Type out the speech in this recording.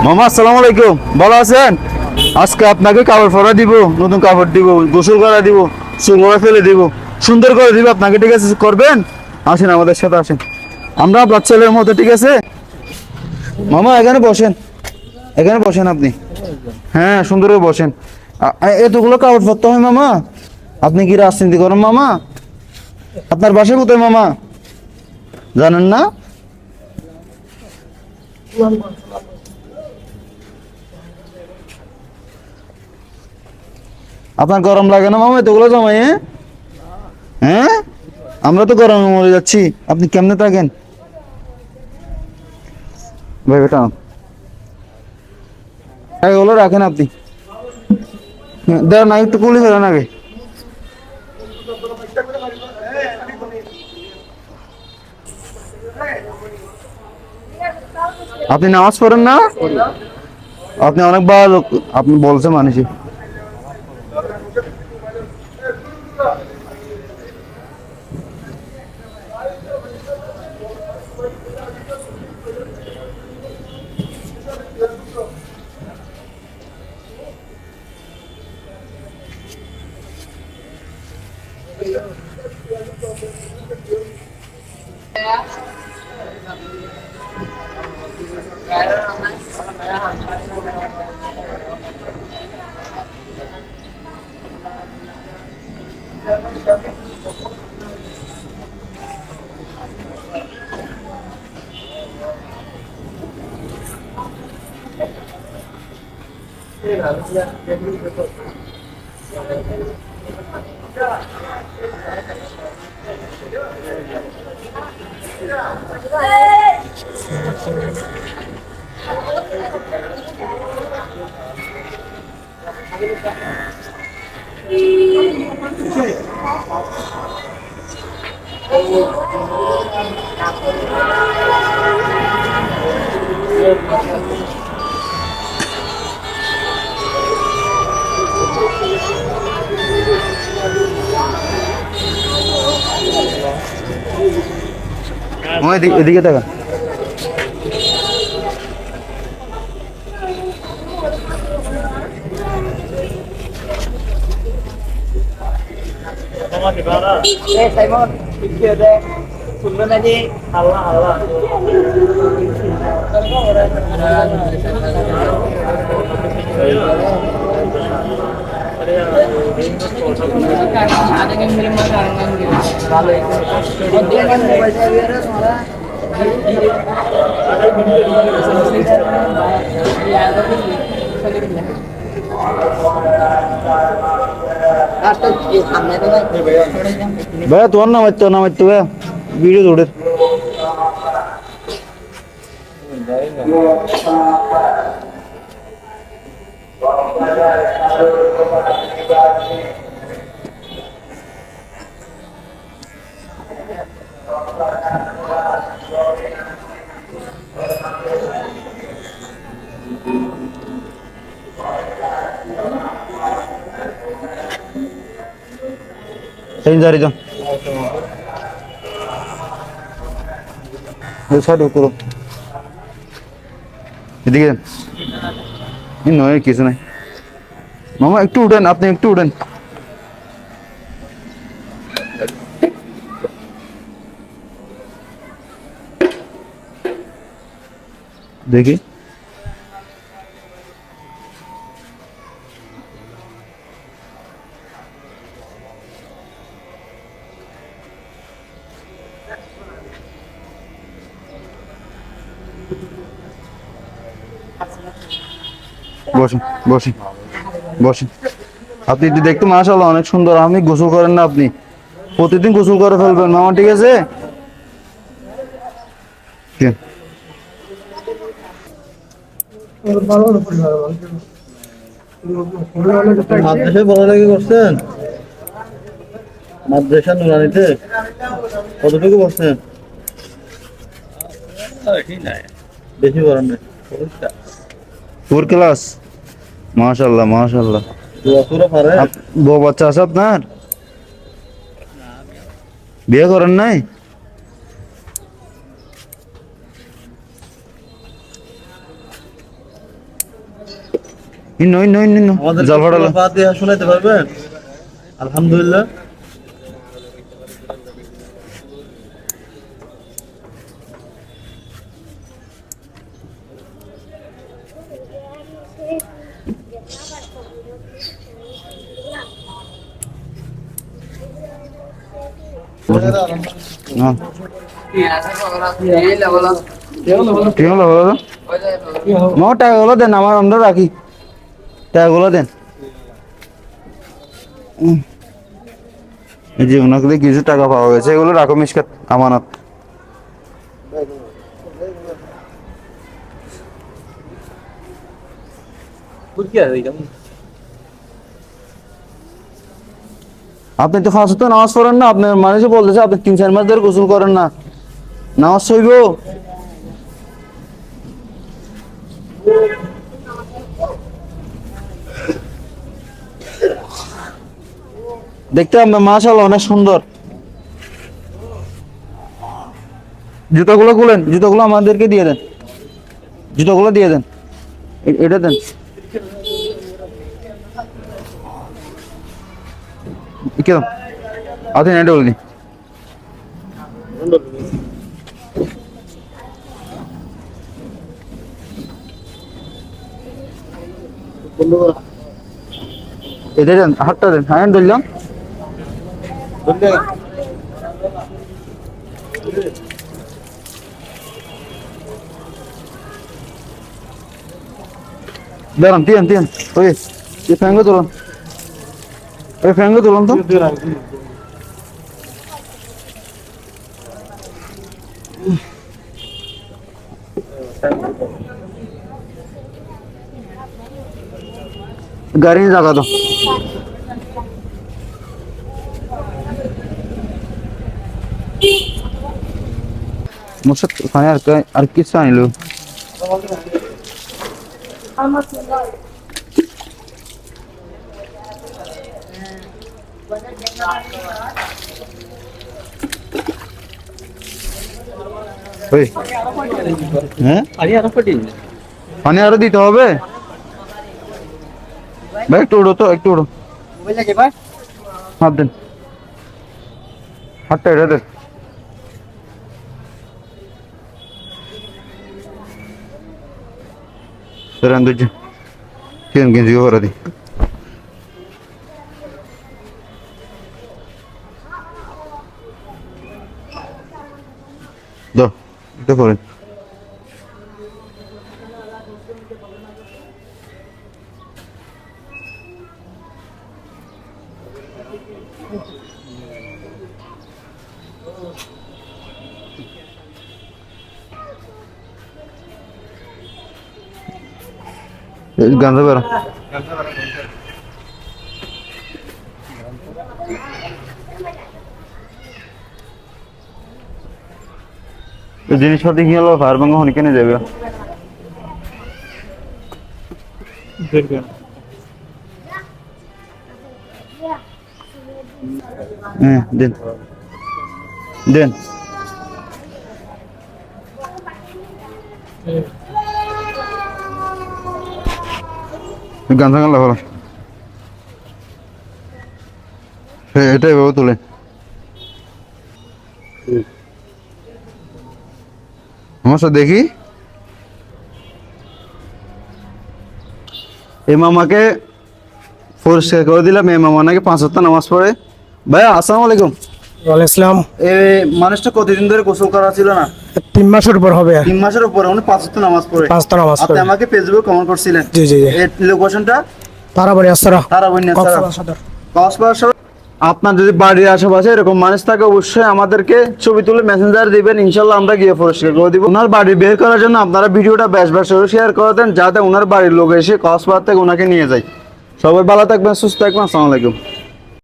মামা আসসালামু আলাইকুম, ভালো আছেন? আজকে আপনাকে কাপড় পরা দিব, নতুন কাপড় দিব, গোসল করা দিব, চুল করা ফেলে দিব, সুন্দর করে দিব আপনাকে। ঠিক আছে, করবেন? আসেন আমাদের সাথে আসেন, আমরা আপনার ছেলের মতো। ঠিক আছে মামা, এখানে বসেন, এখানে বসেন আপনি। হ্যাঁ, সুন্দর করে বসেন। এতগুলো কাপড় পরতে হয় মামা? আপনি কি রাজনীতি করেন মামা? আপনার বাসা কোথায় মামা, জানেন না? আপনার গরম লাগে না মামা এতগুলো জমাই? হ্যাঁ, আমরা তো গরমে মরে যাচ্ছি, আপনি কেমনে থাকেন? ভাই বেটা এগুলো রাখেন আপনি। দেখ না, একটু কুলি ফেলেন আগে। আপনি নামাজ পড়েন না? আপনি অনেক ভালো লোক, আপনি বলছেন মানুষই। এদিকে থাকা। Simon, picture deh. Sumbang aja. Allah, Allah. Ada yang film makanan gitu. Kalau itu, dia kan mobile saya biar malah. ভাইয়া তোমার নামাইতে নামাইতে ভাইয়া ভিডিও তোড়ে। जा रही সাইড করো, এদিকে নয় কিছু নাই। মামা একটু উঠেন, আপনি একটু উঠেন। দেখি বসেন বসেন বসেন। আপনি দেখতে মাশাআল্লাহ অনেক সুন্দর। আমি গোসল করেন না আপনি? প্রতিদিন গোসল করে ফেলবেন মামা, ঠিক আছে? মাদ্রাসায় পড়ালেখা করছেন? মাদ্রাসা নুরানিতে কতটুকু পড়ছেন? বেশি পড়ান নাই? 4 ক্লাস। মাশাআল্লাহ মাশাআল্লাহ। বউ বাচ্চা আছে আপনার? বিয়ে করেন নাই? ইন্ন আমাদের জল ফাটালো ফাতিহা শোনাতে পারবেন? আলহামদুলিল্লাহ। হ্যাঁ কি হলো বলো তো? টাকাগুলো দেন, আমার আমরা রাখি, টাকাগুলো দেন। এই যে ওনাকে দিয়ে কিছু টাকা পাওয়া গেছে, এগুলো রাখো মিসকাত আমানত। আপনি তো ফার্স্ট তো নামাজ পড়েন না, আপনার মানুষ বলতেছে আপনি 3-4 মাস ধরে গোসল করেন না, নামাজ হইব? দেখতে আপনার মাশাআল্লাহ অনেক সুন্দর। জুতাগুলো খুলেন, জুতাগুলো আমাদেরকে দিয়ে দেন, জুতাগুলো দিয়ে দেন, এটা দেন। কেন আপনি এটা বলনি? এটা দেন, হাতটা দেন, হ্যাঁ ধরলাম। দাঁড়ান, তিন ওই ফ্যাঙ্গো তুলুন, ওই ফ্যাঙ্গো তুলুন তো। গাড়ি নিয়ে জায়গা তো মুর্শিদ ওখানে আর কিছু আনিল। হ্যাঁ পানি আরো দিতে হবে ভাই, একটু উড়ো তো, একটু উড়ো, হাত দেন, হাতটা এটা দেন। দুজন তিন গেঞ্জি ভরা দি দাও, এটা করেন। গান্ধা বেরো, জিনিসপত্র কি হলো ফায়ার ভাঙ্গা হনি কেনে যাবে? হ্যাঁ দেন দেন। গান গান লাগালো, এটাই বাবু তুলে। আমার সাথে দেখি এই মামাকে পরিষ্কার করে দিলাম, এই মামা নাকি 5 ওয়াক্ত নামাজ পড়ে। ভাইয়া আসসালামু আলাইকুম। ওয়ালাইকুম আসসালাম। এই মানুষটা কতদিন ধরে গোসল করা ছিল না? 3 মাসের উপর হবে। 3 মাসের উপরে, উনি 5 ওয়াক্ত নামাজ পড়ে। 5 টা নামাজ আপনি পড়ে। আমাকে ফেসবুকে কমেন্ট করছিলেন। জি জি জি। এই লোকেশনটা তারাবাড়ি আসরা, তারাবন্য কক্সবাজার সদর। কক্সবাজার। আপনার যদি বাড়ির আশেপাশে এরকম মানুষ থাকে অবশ্যই আমাদেরকে ছবি তুলে মেসেঞ্জার দিবেন, ইনশাল্লাহ আমরা গিয়ে পরিষ্কার করে দিব। ওনার বাড়ি বের করার জন্য আপনারা ভিডিওটা বেশ শেয়ার করে দেন, যাতে ওনার বাড়ির লোক এসে কক্সবাজার থেকে ওনাকে নিয়ে যায়। সবাই ভালো থাকবেন, সুস্থ থাকবেন, আসসালামু আলাইকুম।